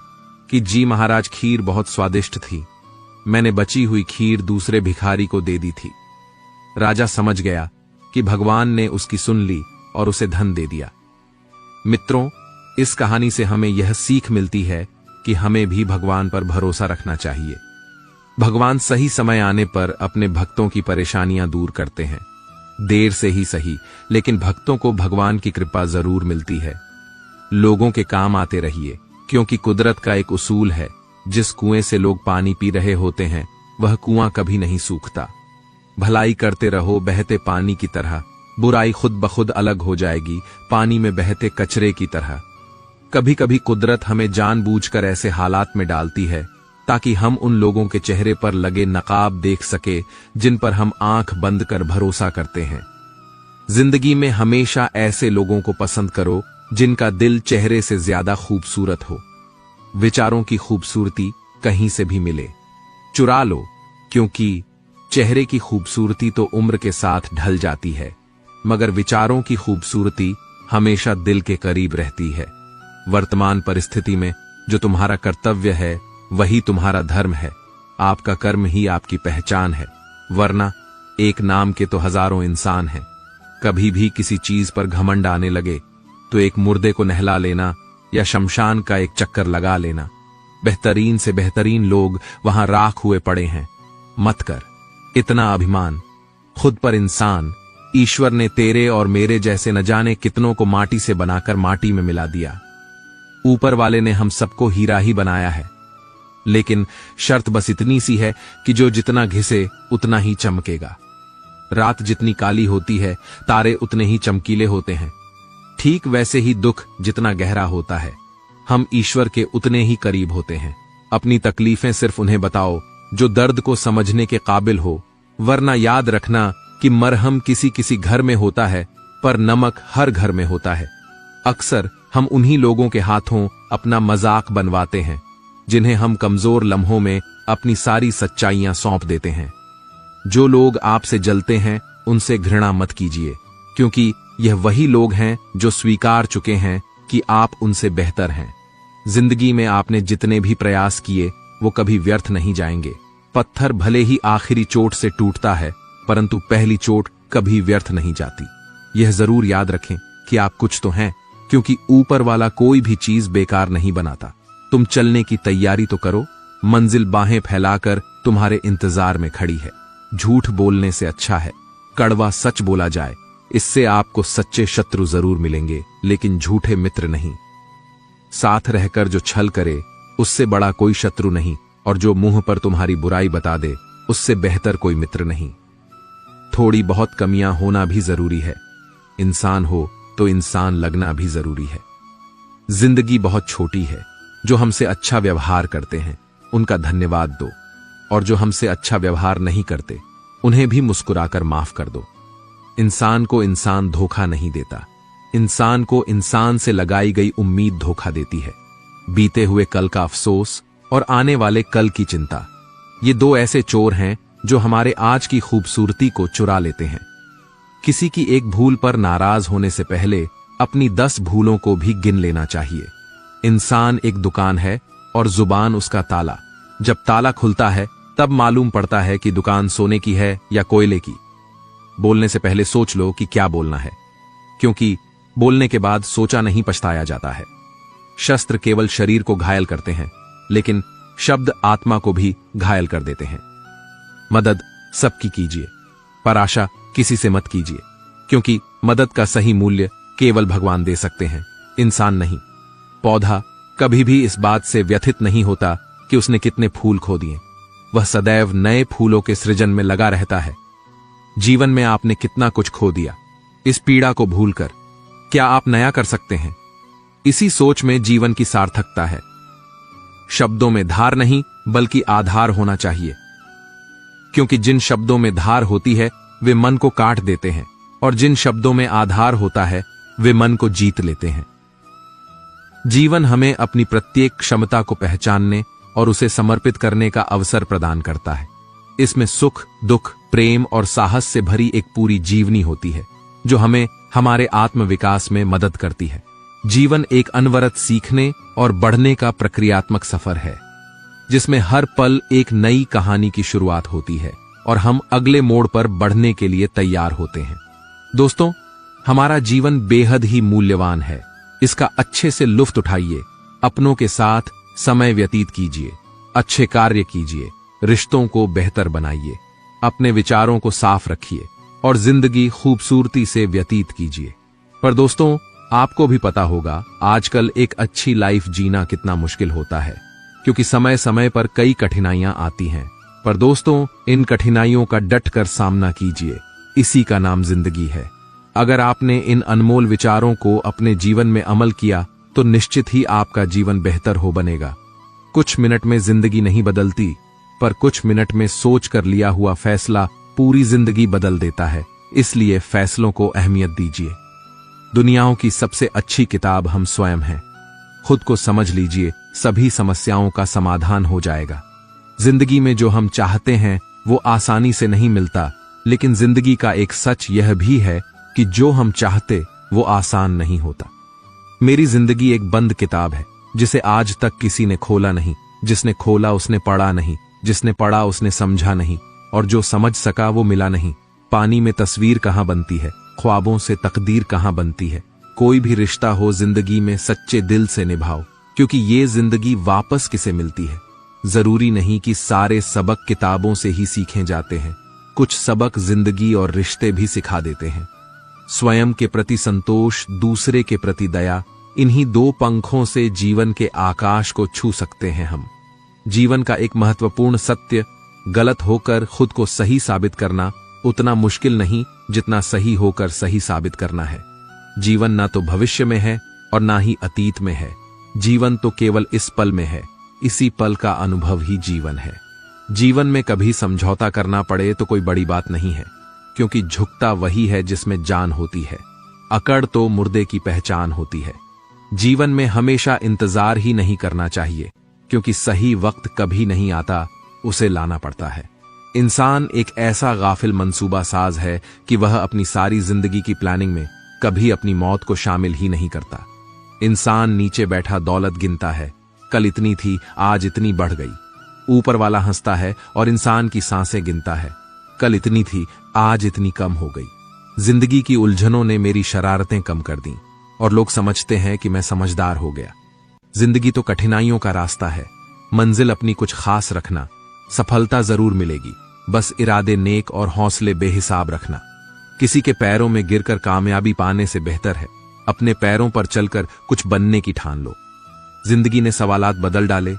कि जी महाराज, खीर बहुत स्वादिष्ट थी, मैंने बची हुई खीर दूसरे भिखारी को दे दी थी। राजा समझ गया कि भगवान ने उसकी सुन ली और उसे धन दे दिया। मित्रों, इस कहानी से हमें यह सीख मिलती है कि हमें भी भगवान पर भरोसा रखना चाहिए। भगवान सही समय आने पर अपने भक्तों की परेशानियां दूर करते हैं। देर से ही सही, लेकिन भक्तों को भगवान की कृपा जरूर मिलती है। लोगों के काम आते रहिए, क्योंकि कुदरत का एक उसूल है, जिस कुएं से लोग पानी पी रहे होते हैं वह कुआं कभी नहीं सूखता। भलाई करते रहो बहते पानी की तरह, बुराई खुद ब खुद अलग हो जाएगी पानी में बहते कचरे की तरह। कभी कभी कुदरत हमें जानबूझकर ऐसे हालात में डालती है ताकि हम उन लोगों के चेहरे पर लगे नकाब देख सके जिन पर हम आंख बंद कर भरोसा करते हैं। जिंदगी में हमेशा ऐसे लोगों को पसंद करो जिनका दिल चेहरे से ज्यादा खूबसूरत हो। विचारों की खूबसूरती कहीं से भी मिले चुरा लो, क्योंकि चेहरे की खूबसूरती तो उम्र के साथ ढल जाती है, मगर विचारों की खूबसूरती हमेशा दिल के करीब रहती है। वर्तमान परिस्थिति में जो तुम्हारा कर्तव्य है वही तुम्हारा धर्म है। आपका कर्म ही आपकी पहचान है, वरना एक नाम के तो हजारों इंसान हैं। कभी भी किसी चीज पर घमंड आने लगे तो एक मुर्दे को नहला लेना या शमशान का एक चक्कर लगा लेना। बेहतरीन से बेहतरीन लोग वहां राख हुए पड़े हैं। मत कर इतना अभिमान खुद पर। इंसान, ईश्वर ने तेरे और मेरे जैसे न जाने कितनों को माटी से बनाकर माटी में मिला दिया। ऊपर वाले ने हम सबको हीरा ही बनाया है, लेकिन शर्त बस इतनी सी है कि जो जितना घिसे उतना ही चमकेगा। रात जितनी काली होती है तारे उतने ही चमकीले होते हैं। ठीक वैसे ही दुख जितना गहरा होता है हम ईश्वर के उतने ही करीब होते हैं। अपनी तकलीफें सिर्फ उन्हें बताओ जो दर्द को समझने के काबिल हो, वरना याद रखना कि मरहम किसी किसी घर में होता है पर नमक हर घर में होता है। अक्सर हम उन्हीं लोगों के हाथों अपना मजाक बनवाते हैं जिन्हें हम कमजोर लम्हों में अपनी सारी सच्चाइयां सौंप देते हैं। जो लोग आपसे जलते हैं उनसे घृणा मत कीजिए, क्योंकि यह वही लोग हैं जो स्वीकार चुके हैं कि आप उनसे बेहतर हैं। जिंदगी में आपने जितने भी प्रयास किए वो कभी व्यर्थ नहीं जाएंगे। पत्थर भले ही आखिरी चोट से टूटता है, परंतु पहली चोट कभी व्यर्थ नहीं जाती। यह जरूर याद रखें कि आप कुछ तो हैं, क्योंकि ऊपर वाला कोई भी चीज बेकार नहीं बनाता। तुम चलने की तैयारी तो करो, मंजिल बाहें फैलाकर तुम्हारे इंतजार में खड़ी है। झूठ बोलने से अच्छा है कड़वा सच बोला जाए। इससे आपको सच्चे शत्रु जरूर मिलेंगे, लेकिन झूठे मित्र नहीं। साथ रहकर जो छल करे उससे बड़ा कोई शत्रु नहीं, और जो मुंह पर तुम्हारी बुराई बता दे उससे बेहतर कोई मित्र नहीं। थोड़ी बहुत कमियां होना भी जरूरी है। इंसान हो तो इंसान लगना भी जरूरी है। जिंदगी बहुत छोटी है। जो हमसे अच्छा व्यवहार करते हैं उनका धन्यवाद दो, और जो हमसे अच्छा व्यवहार नहीं करते उन्हें भी मुस्कुराकर माफ कर दो। इंसान को इंसान धोखा नहीं देता, इंसान को इंसान से लगाई गई उम्मीद धोखा देती है। बीते हुए कल का अफसोस और आने वाले कल की चिंता, ये दो ऐसे चोर हैं जो हमारे आज की खूबसूरती को चुरा लेते हैं। किसी की एक भूल पर नाराज होने से पहले अपनी 10 भूलों को भी गिन लेना चाहिए। इंसान एक दुकान है और जुबान उसका ताला। जब ताला खुलता है तब मालूम पड़ता है कि दुकान सोने की है या कोयले की। बोलने से पहले सोच लो कि क्या बोलना है, क्योंकि बोलने के बाद सोचा नहीं पछताया जाता है। शस्त्र केवल शरीर को घायल करते हैं, लेकिन शब्द आत्मा को भी घायल कर देते हैं। मदद सबकी कीजिए, पर आशा किसी से मत कीजिए, क्योंकि मदद का सही मूल्य केवल भगवान दे सकते हैं, इंसान नहीं। पौधा कभी भी इस बात से व्यथित नहीं होता कि उसने कितने फूल खो दिए। वह सदैव नए फूलों के सृजन में लगा रहता है। जीवन में आपने कितना कुछ खो दिया, इस पीड़ा को भूलकर क्या आप नया कर सकते हैं? इसी सोच में जीवन की सार्थकता है। शब्दों में धार नहीं बल्कि आधार होना चाहिए, क्योंकि जिन शब्दों में धार होती है वे मन को काट देते हैं, और जिन शब्दों में आधार होता है वे मन को जीत लेते हैं। जीवन हमें अपनी प्रत्येक क्षमता को पहचानने और उसे समर्पित करने का अवसर प्रदान करता है। इसमें सुख, दुख, प्रेम और साहस से भरी एक पूरी जीवनी होती है, जो हमें हमारे आत्मविकास में मदद करती है। जीवन एक अनवरत सीखने और बढ़ने का प्रक्रियात्मक सफर है, जिसमें हर पल एक नई कहानी की शुरुआत होती है और हम अगले मोड़ पर बढ़ने के लिए तैयार होते हैं। दोस्तों, हमारा जीवन बेहद ही मूल्यवान है। इसका अच्छे से लुत्फ उठाइए, अपनों के साथ समय व्यतीत कीजिए, अच्छे कार्य कीजिए, रिश्तों को बेहतर बनाइए, अपने विचारों को साफ रखिए और जिंदगी खूबसूरती से व्यतीत कीजिए। पर दोस्तों, आपको भी पता होगा आजकल एक अच्छी लाइफ जीना कितना मुश्किल होता है, क्योंकि समय समय पर कई कठिनाइयां आती हैं। पर दोस्तों, इन कठिनाइयों का डट कर सामना कीजिए। इसी का नाम जिंदगी है। अगर आपने इन अनमोल विचारों को अपने जीवन में अमल किया तो निश्चित ही आपका जीवन बेहतर हो बनेगा। कुछ मिनट में जिंदगी नहीं बदलती, पर कुछ मिनट में सोच कर लिया हुआ फैसला पूरी जिंदगी बदल देता है। इसलिए फैसलों को अहमियत दीजिए। दुनियाओं की सबसे अच्छी किताब हम स्वयं हैं। खुद को समझ लीजिए, सभी समस्याओं का समाधान हो जाएगा। जिंदगी में जो हम चाहते हैं वो आसानी से नहीं मिलता, लेकिन जिंदगी का एक सच यह भी है कि जो हम चाहते वो आसान नहीं होता। मेरी जिंदगी एक बंद किताब है जिसे आज तक किसी ने खोला नहीं। जिसने खोला उसने पढ़ा नहीं, जिसने पढ़ा उसने समझा नहीं, और जो समझ सका वो मिला नहीं। पानी में तस्वीर कहां बनती है, ख्वाबों से तकदीर कहां बनती है। कोई भी रिश्ता हो जिंदगी में सच्चे दिल से निभाओ, क्योंकि ये जिंदगी वापस किसे मिलती है। जरूरी नहीं कि सारे सबक किताबों से ही सीखे जाते हैं। कुछ सबक जिंदगी और रिश्ते भी सिखा देते हैं। स्वयं के प्रति संतोष, दूसरे के प्रति दया, इन्हीं दो पंखों से जीवन के आकाश को छू सकते हैं हम। जीवन का एक महत्वपूर्ण सत्य, गलत होकर खुद को सही साबित करना उतना मुश्किल नहीं जितना सही होकर सही साबित करना है। जीवन ना तो भविष्य में है और ना ही अतीत में है। जीवन तो केवल इस पल में है। इसी पल का अनुभव ही जीवन है। जीवन में कभी समझौता करना पड़े तो कोई बड़ी बात नहीं है, क्योंकि झुकता वही है जिसमें जान होती है। अकड़ तो मुर्दे की पहचान होती है। जीवन में हमेशा इंतजार ही नहीं करना चाहिए, क्योंकि सही वक्त कभी नहीं आता, उसे लाना पड़ता है। इंसान एक ऐसा गाफिल मंसूबा साज है कि वह अपनी सारी जिंदगी की प्लानिंग में कभी अपनी मौत को शामिल ही नहीं करता। इंसान नीचे बैठा दौलत गिनता है, कल इतनी थी आज इतनी बढ़ गई। ऊपर वाला हंसता है और इंसान की सांसें गिनता है, कल इतनी थी आज इतनी कम हो गई। जिंदगी की उलझनों ने मेरी शरारतें कम कर दी और लोग समझते हैं कि मैं समझदार हो गया। जिंदगी तो कठिनाइयों का रास्ता है। मंजिल अपनी कुछ खास रखना, सफलता जरूर मिलेगी, बस इरादे नेक और हौसले बेहिसाब रखना। किसी के पैरों में गिरकर कामयाबी पाने से बेहतर है अपने पैरों पर चलकर कुछ बनने की ठान लो। जिंदगी ने सवालात बदल डाले,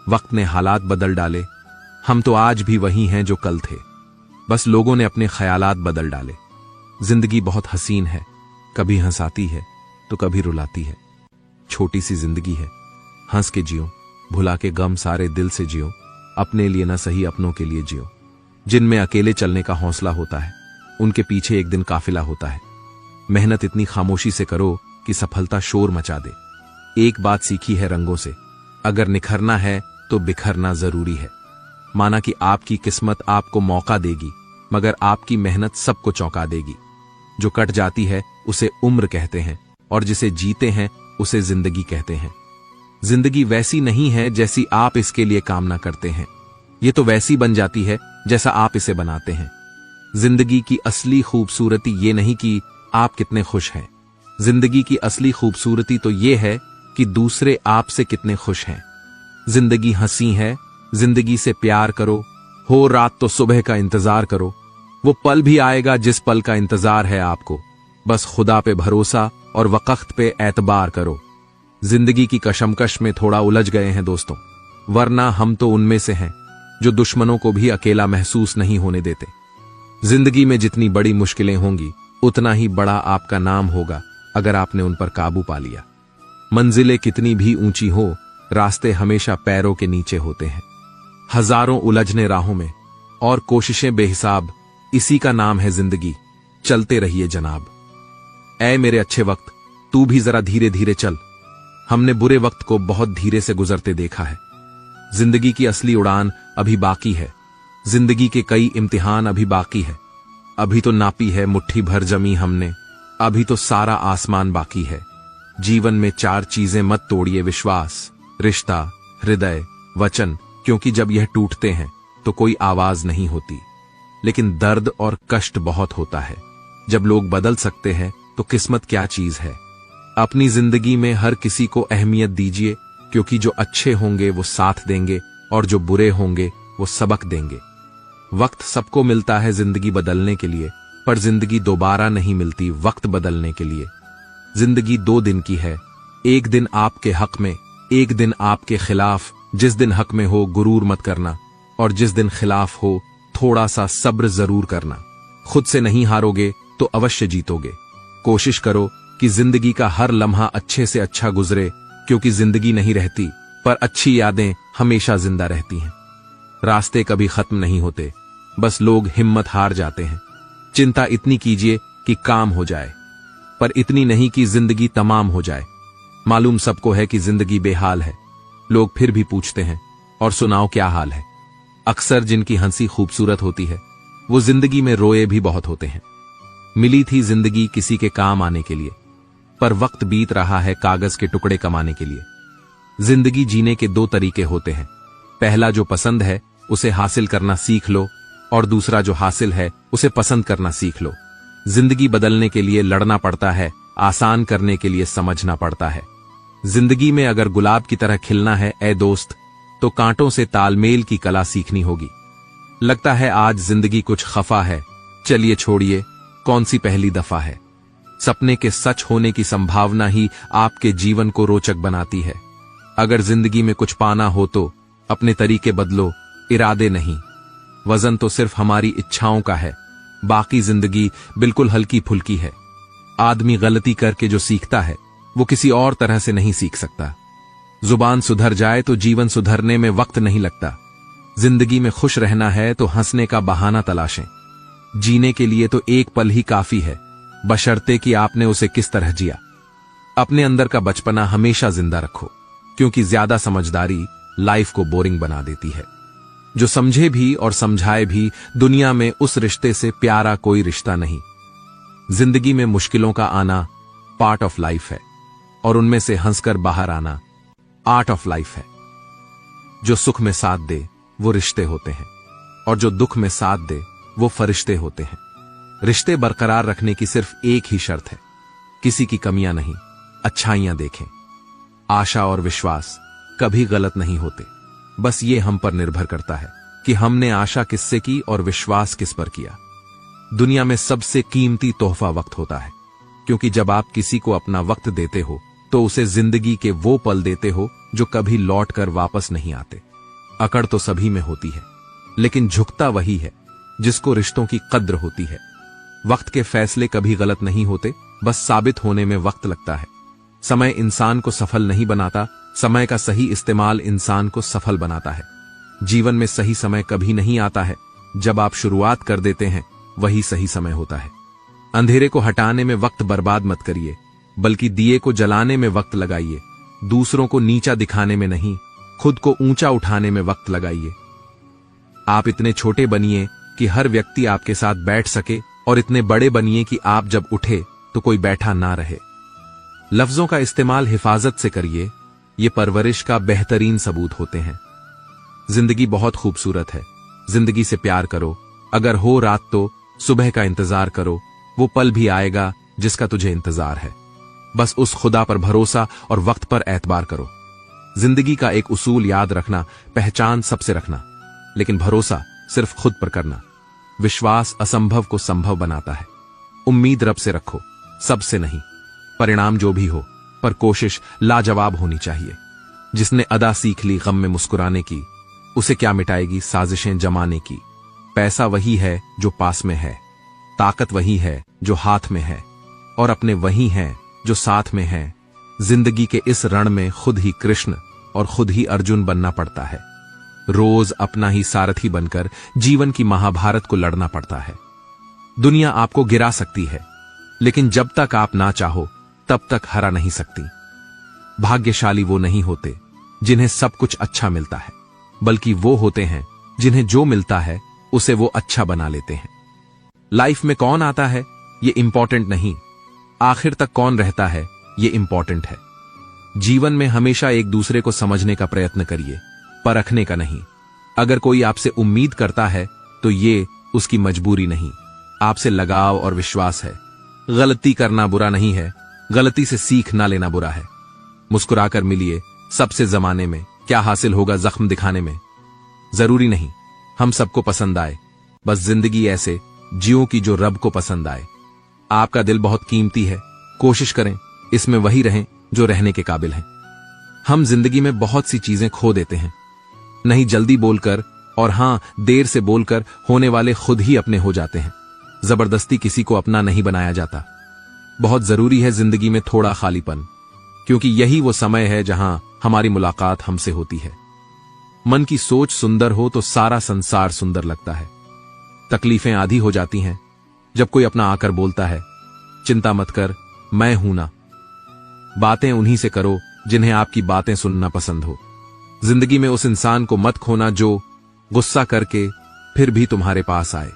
वक्त ने हालात बदल डाले। हम तो आज भी वही हैं जो कल थे, बस लोगों ने अपने ख्यालात बदल डाले। जिंदगी बहुत हसीन है, कभी हंसाती है तो कभी रुलाती है। छोटी सी जिंदगी है, हंस के जियो, भुला के गम सारे दिल से जियो। अपने लिए ना सही अपनों के लिए जियो। जिनमें अकेले चलने का हौसला होता है, उनके पीछे एक दिन काफिला होता है। मेहनत इतनी खामोशी से करो कि सफलता शोर मचा दे। एक बात सीखी है रंगों से, अगर निखरना है तो बिखरना जरूरी है। माना कि आपकी किस्मत आपको मौका देगी, मगर आपकी मेहनत सबको चौंका देगी। जो कट जाती है उसे उम्र कहते हैं, और जिसे जीते हैं उसे जिंदगी कहते हैं। जिंदगी वैसी नहीं है जैसी आप इसके लिए कामना करते हैं, ये तो वैसी बन जाती है जैसा आप इसे बनाते हैं। जिंदगी की असली खूबसूरती ये नहीं कि आप कितने खुश हैं, जिंदगी की असली खूबसूरती तो ये है कि दूसरे आपसे कितने खुश हैं। जिंदगी हंसी है, जिंदगी से प्यार करो। हो रात तो सुबह का इंतजार करो, वो पल भी आएगा जिस पल का इंतजार है आपको। बस खुदा पे भरोसा और वक्त पे एतबार करो। जिंदगी की कशमकश में थोड़ा उलझ गए हैं दोस्तों, वरना हम तो उनमें से हैं जो दुश्मनों को भी अकेला महसूस नहीं होने देते। जिंदगी में जितनी बड़ी मुश्किलें होंगी उतना ही बड़ा आपका नाम होगा अगर आपने उन पर काबू पा लिया। मंजिलें कितनी भी ऊंची हो, रास्ते हमेशा पैरों के नीचे होते हैं। हजारों उलझने राहों में और कोशिशें बेहिसाब, इसी का नाम है जिंदगी। चलते रहिए जनाब। ऐ मेरे अच्छे वक्त, तू भी जरा धीरे धीरे चल। हमने बुरे वक्त को बहुत धीरे से गुजरते देखा है। जिंदगी की असली उड़ान अभी बाकी है। जिंदगी के कई इम्तिहान अभी बाकी है। अभी तो नापी है मुट्ठी भर जमी हमने, अभी तो सारा आसमान बाकी है। जीवन में 4 चीजें मत तोड़िए, विश्वास, रिश्ता, हृदय, वचन, क्योंकि जब यह टूटते हैं तो कोई आवाज नहीं होती, लेकिन दर्द और कष्ट बहुत होता है। जब लोग बदल सकते हैं तो किस्मत क्या चीज है। अपनी जिंदगी में हर किसी को अहमियत दीजिए, क्योंकि जो अच्छे होंगे वो साथ देंगे और जो बुरे होंगे वो सबक देंगे। वक्त सबको मिलता है जिंदगी बदलने के लिए, पर जिंदगी दोबारा नहीं मिलती वक्त बदलने के लिए। जिंदगी 2 दिन की है, एक दिन आपके हक में, एक दिन आपके खिलाफ। जिस दिन हक में हो गुरूर मत करना, और जिस दिन खिलाफ हो थोड़ा सा सब्र जरूर करना। खुद से नहीं हारोगे तो अवश्य जीतोगे। कोशिश करो कि जिंदगी का हर लम्हा अच्छे से अच्छा गुजरे, क्योंकि जिंदगी नहीं रहती पर अच्छी यादें हमेशा जिंदा रहती हैं। रास्ते कभी खत्म नहीं होते, बस लोग हिम्मत हार जाते हैं। चिंता इतनी कीजिए कि काम हो जाए, पर इतनी नहीं कि जिंदगी तमाम हो जाए। मालूम सबको है कि जिंदगी बेहाल है, लोग फिर भी पूछते हैं और सुनाओ क्या हाल है। अक्सर जिनकी हंसी खूबसूरत होती है वो जिंदगी में रोए भी बहुत होते हैं। मिली थी जिंदगी किसी के काम आने के लिए, पर वक्त बीत रहा है कागज के टुकड़े कमाने के लिए। जिंदगी जीने के दो तरीके होते हैं, पहला जो पसंद है उसे हासिल करना सीख लो, और दूसरा जो हासिल है उसे पसंद करना सीख लो। जिंदगी बदलने के लिए लड़ना पड़ता है, आसान करने के लिए समझना पड़ता है। जिंदगी में अगर गुलाब की तरह खिलना है ए दोस्त, तो कांटों से तालमेल की कला सीखनी होगी। लगता है आज जिंदगी कुछ खफा है, चलिए छोड़िए कौन सी पहली दफा है। सपने के सच होने की संभावना ही आपके जीवन को रोचक बनाती है। अगर जिंदगी में कुछ पाना हो तो अपने तरीके बदलो, इरादे नहीं। वजन तो सिर्फ हमारी इच्छाओं का है, बाकी जिंदगी बिल्कुल हल्की फुल्की है। आदमी गलती करके जो सीखता है वो किसी और तरह से नहीं सीख सकता। जुबान सुधर जाए तो जीवन सुधरने में वक्त नहीं लगता। जिंदगी में खुश रहना है तो हंसने का बहाना तलाशें। जीने के लिए तो एक पल ही काफी है, बशर्ते कि आपने उसे किस तरह जिया। अपने अंदर का बचपना हमेशा जिंदा रखो, क्योंकि ज्यादा समझदारी लाइफ को बोरिंग बना देती है। जो समझे भी और समझाए भी, दुनिया में उस रिश्ते से प्यारा कोई रिश्ता नहीं। जिंदगी में मुश्किलों का आना पार्ट ऑफ लाइफ है, और उनमें से हंसकर बाहर आना आर्ट ऑफ लाइफ है। जो सुख में साथ दे वो रिश्ते होते हैं, और जो दुख में साथ दे वो फरिश्ते होते हैं। रिश्ते बरकरार रखने की सिर्फ एक ही शर्त है, किसी की कमियां नहीं, अच्छाइयां देखें। आशा और विश्वास कभी गलत नहीं होते, बस ये हम पर निर्भर करता है कि हमने आशा किससे की और विश्वास किस पर किया। दुनिया में सबसे कीमती तोहफा वक्त होता है, क्योंकि जब आप किसी को अपना वक्त देते हो तो उसे जिंदगी के वो पल देते हो जो कभी लौट कर वापस नहीं आते। अकड़ तो सभी में होती है, लेकिन झुकता वही है जिसको रिश्तों की कद्र होती है। वक्त के फैसले कभी गलत नहीं होते, बस साबित होने में वक्त लगता है। समय इंसान को सफल नहीं बनाता, समय का सही इस्तेमाल इंसान को सफल बनाता है। जीवन में सही समय कभी नहीं आता है, जब आप शुरुआत कर देते हैं वही सही समय होता है। अंधेरे को हटाने में वक्त बर्बाद मत करिए, बल्कि दिए को जलाने में वक्त लगाइए। दूसरों को नीचा दिखाने में नहीं, खुद को ऊंचा उठाने में वक्त लगाइए। आप इतने छोटे बनिए कि हर व्यक्ति आपके साथ बैठ सके, और इतने बड़े बनिए कि आप जब उठे तो कोई बैठा ना रहे। लफ्जों का इस्तेमाल हिफाजत से करिए, ये परवरिश का बेहतरीन सबूत होते हैं। जिंदगी बहुत खूबसूरत है, जिंदगी से प्यार करो। अगर हो रात तो सुबह का इंतजार करो, वो पल भी आएगा जिसका तुझे इंतजार है। बस उस खुदा पर भरोसा और वक्त पर एतबार करो। जिंदगी का एक उसूल याद रखना, पहचान सबसे रखना, लेकिन भरोसा सिर्फ खुद पर करना। विश्वास असंभव को संभव बनाता है। उम्मीद रब से रखो, सबसे नहीं। परिणाम जो भी हो, पर कोशिश लाजवाब होनी चाहिए। जिसने अदा सीख ली गम में मुस्कुराने की, उसे क्या मिटाएगी साजिशें जमाने की। पैसा वही है जो पास में है, ताकत वही है जो हाथ में है, और अपने वही हैं जो साथ में हैं। जिंदगी के इस रण में खुद ही कृष्ण और खुद ही अर्जुन बनना पड़ता है। रोज अपना ही सारथी बनकर जीवन की महाभारत को लड़ना पड़ता है। दुनिया आपको गिरा सकती है, लेकिन जब तक आप ना चाहो तब तक हरा नहीं सकती। भाग्यशाली वो नहीं होते जिन्हें सब कुछ अच्छा मिलता है, बल्कि वो होते हैं जिन्हें जो मिलता है उसे वो अच्छा बना लेते हैं। लाइफ में कौन आता है ये इंपॉर्टेंट नहीं, आखिर तक कौन रहता है ये इंपॉर्टेंट है। जीवन में हमेशा एक दूसरे को समझने का प्रयत्न करिए, परखने का नहीं। अगर कोई आपसे उम्मीद करता है तो ये उसकी मजबूरी नहीं, आपसे लगाव और विश्वास है। गलती करना बुरा नहीं है, गलती से सीख ना लेना बुरा है। मुस्कुराकर मिलिए, सबसे जमाने में क्या हासिल होगा जख्म दिखाने में। जरूरी नहीं हम सबको पसंद आए, बस जिंदगी ऐसे जियो की जो रब को पसंद आए। आपका दिल बहुत कीमती है, कोशिश करें इसमें वही रहें जो रहने के काबिल हैं। हम जिंदगी में बहुत सी चीजें खो देते हैं, नहीं जल्दी बोलकर और हां, देर से बोलकर होने वाले खुद ही अपने हो जाते हैं। जबरदस्ती किसी को अपना नहीं बनाया जाता। बहुत जरूरी है जिंदगी में थोड़ा खालीपन, क्योंकि यही वो समय है जहां हमारी मुलाकात हमसे होती है। मन की सोच सुंदर हो तो सारा संसार सुंदर लगता है। तकलीफें आधी हो जाती हैं जब कोई अपना आकर बोलता है, चिंता मत कर, मैं हूं ना। बातें उन्हीं से करो जिन्हें आपकी बातें सुनना पसंद हो। जिंदगी में उस इंसान को मत खोना जो गुस्सा करके फिर भी तुम्हारे पास आए।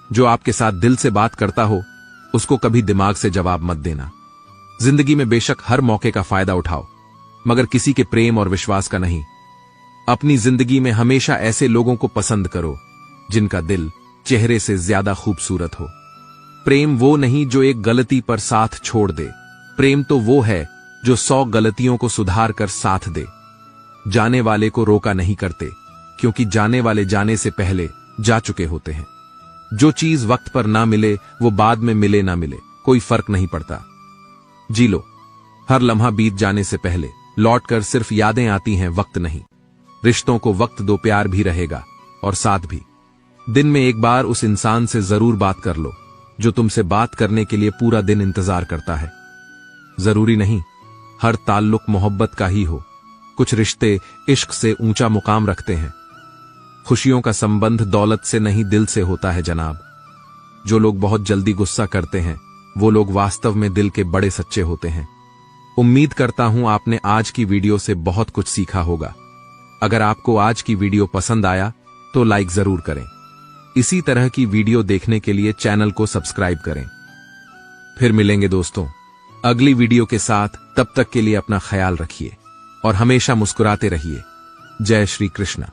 जो आपके साथ दिल से बात करता हो उसको कभी दिमाग से जवाब मत देना। जिंदगी में बेशक हर मौके का फायदा उठाओ, मगर किसी के प्रेम और विश्वास का नहीं। अपनी जिंदगी में हमेशा ऐसे लोगों को पसंद करो जिनका दिल चेहरे से ज्यादा खूबसूरत हो। प्रेम वो नहीं जो एक गलती पर साथ छोड़ दे। प्रेम तो वो है जो 100 गलतियों को सुधार कर साथ दे। जाने वाले को रोका नहीं करते, क्योंकि जाने वाले जाने से पहले जा चुके होते हैं। जो चीज वक्त पर ना मिले वो बाद में मिले ना मिले कोई फर्क नहीं पड़ता। जी लो, हर लम्हा बीत जाने से पहले लौटकर सिर्फ यादें आती हैं, वक्त नहीं। रिश्तों को वक्त दो, प्यार भी रहेगा और साथ भी। दिन में एक बार उस इंसान से जरूर बात कर लो जो तुमसे बात करने के लिए पूरा दिन इंतजार करता है। जरूरी नहीं हर ताल्लुक मोहब्बत का ही हो। कुछ रिश्ते इश्क से ऊंचा मुकाम रखते हैं। खुशियों का संबंध दौलत से नहीं दिल से होता है जनाब। जो लोग बहुत जल्दी गुस्सा करते हैं वो लोग वास्तव में दिल के बड़े सच्चे होते हैं। उम्मीद करता हूं आपने आज की वीडियो से बहुत कुछ सीखा होगा। अगर आपको आज की वीडियो पसंद आया तो लाइक जरूर करें। इसी तरह की वीडियो देखने के लिए चैनल को सब्सक्राइब करें। फिर मिलेंगे दोस्तों अगली वीडियो के साथ। तब तक के लिए अपना ख्याल रखिए और हमेशा मुस्कुराते रहिए। जय श्री कृष्ण।